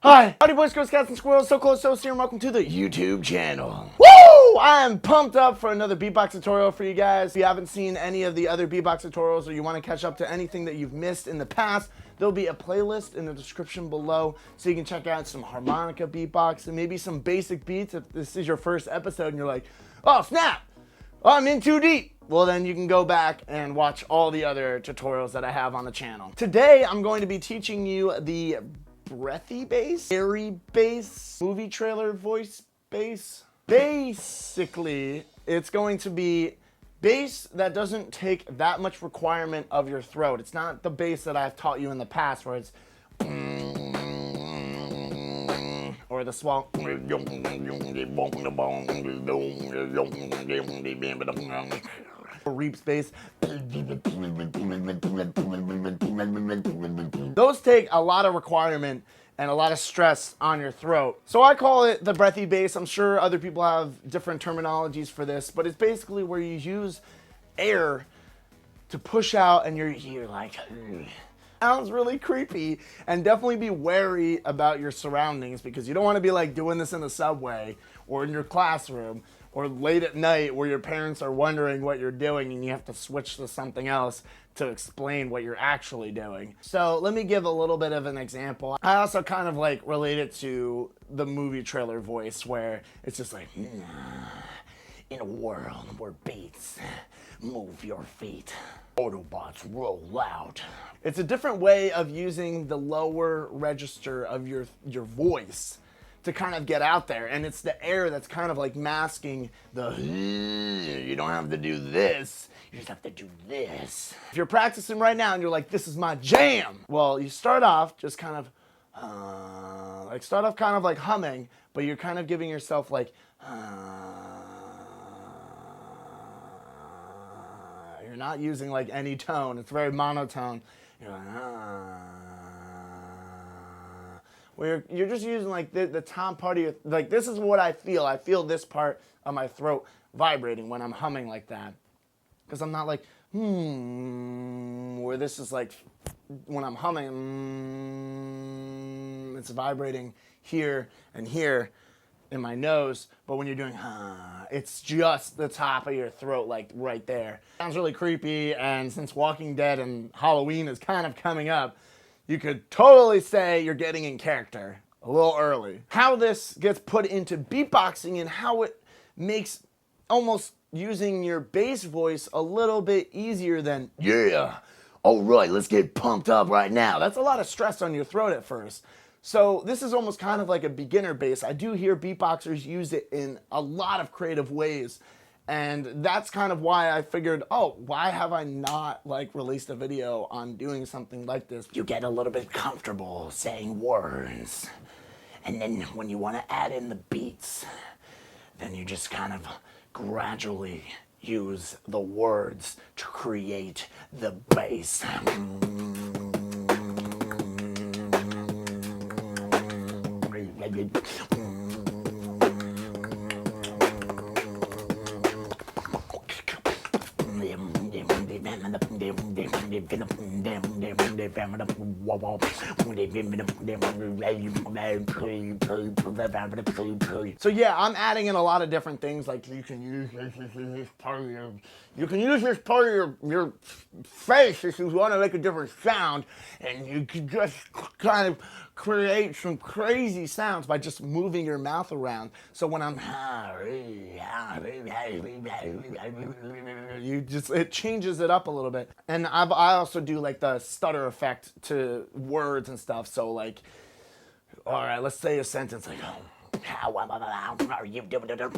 Hi, howdy boys, girls, cats, and squirrels, SoCloseToast here, and welcome to the YouTube channel. Woo! I am pumped up for another beatbox tutorial for you guys. If you haven't seen any of the other beatbox tutorials or you want to catch up to anything that you've missed in the past, there'll be a playlist in the description below so you can check out some harmonica beatbox and maybe some basic beats if this is your first episode and you're like, oh snap, I'm in too deep. Well, then you can go back and watch all the other tutorials that I have on the channel. Today, I'm going to be teaching you the breathy bass, airy bass, movie trailer voice bass. Basically, it's going to be bass that doesn't take that much requirement of your throat. It's not the bass that I've taught you in the past where it's or the swell reap bass. Those take a lot of requirement and a lot of stress on your throat. So I call it the breathy bass. I'm sure other people have different terminologies for this, but it's basically where you use air to push out and you're like, sounds really creepy, and definitely be wary about your surroundings because you don't want to be like doing this in the subway or in your classroom or late at night where your parents are wondering what you're doing and you have to switch to something else to explain what you're actually doing. So let me give a little bit of an example. I also kind of like relate it to the movie trailer voice where it's just like, in a world where beats move your feet, Autobots roll out. It's a different way of using the lower register of your voice to kind of get out there, and it's the air that's kind of like masking the you don't have to do this, you just have to do this. If you're practicing right now and you're like, this is my jam, well, you start off just kind of start off kind of like humming, but you're kind of giving yourself like you're not using like any tone. It's very monotone. You're like, where you're just using like the top part of your, like this is what I feel. I feel this part of my throat vibrating when I'm humming like that. Because I'm not like, where this is like, when I'm humming, it's vibrating here and here in my nose, but when you're doing it's just the top of your throat, like right there. Sounds really creepy, and since Walking Dead and Halloween is kind of coming up, you could totally say you're getting in character a little early. How this gets put into beatboxing and how it makes almost using your bass voice a little bit easier than, yeah, all right, let's get pumped up right now. That's a lot of stress on your throat at first. So this is almost kind of like a beginner bass. I do hear beatboxers use it in a lot of creative ways. And that's kind of why I figured, oh, why have I not like released a video on doing something like this? You get a little bit comfortable saying words. And then when you want to add in the beats, then you just kind of gradually use the words to create the bass. So yeah, I'm adding in a lot of different things, like you can use this part of your face if you want to make a different sound, and you can just kind of create some crazy sounds by just moving your mouth around. So when I'm it changes it up a little bit. And I also do like the stutter effect to words and stuff. So like, all right, let's say a sentence like, how are you doing? The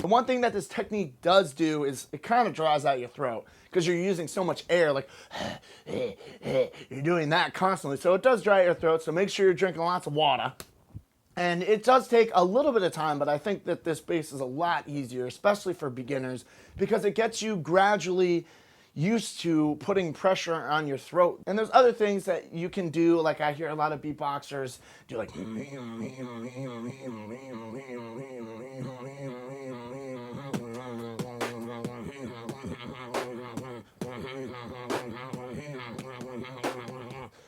one thing that this technique does do is it kind of draws out your throat because you're using so much air, like you're doing that constantly. So it does dry out your throat. So make sure you're drinking lots of water. And it does take a little bit of time, but I think that this bass is a lot easier, especially for beginners, because it gets you gradually used to putting pressure on your throat. And there's other things that you can do, like I hear a lot of beatboxers do like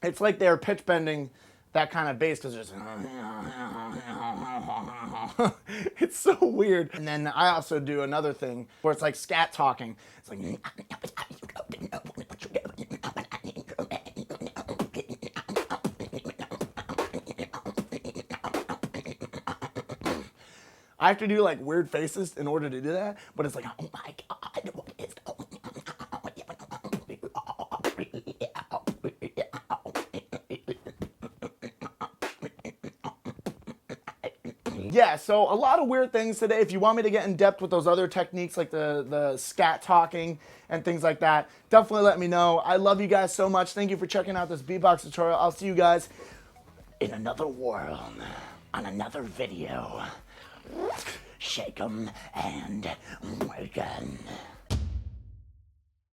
It's like they're pitch bending that kind of bass because there's it's so weird. And then I also do another thing where it's like scat talking. It's like I have to do like weird faces in order to do that, but it's like, oh my God, what is going on? Yeah, so a lot of weird things today. If you want me to get in depth with those other techniques like the scat talking and things like that, definitely let me know. I love you guys so much. Thank you for checking out this beatbox tutorial. I'll see you guys in another world on another video. Shake 'em and wake 'em.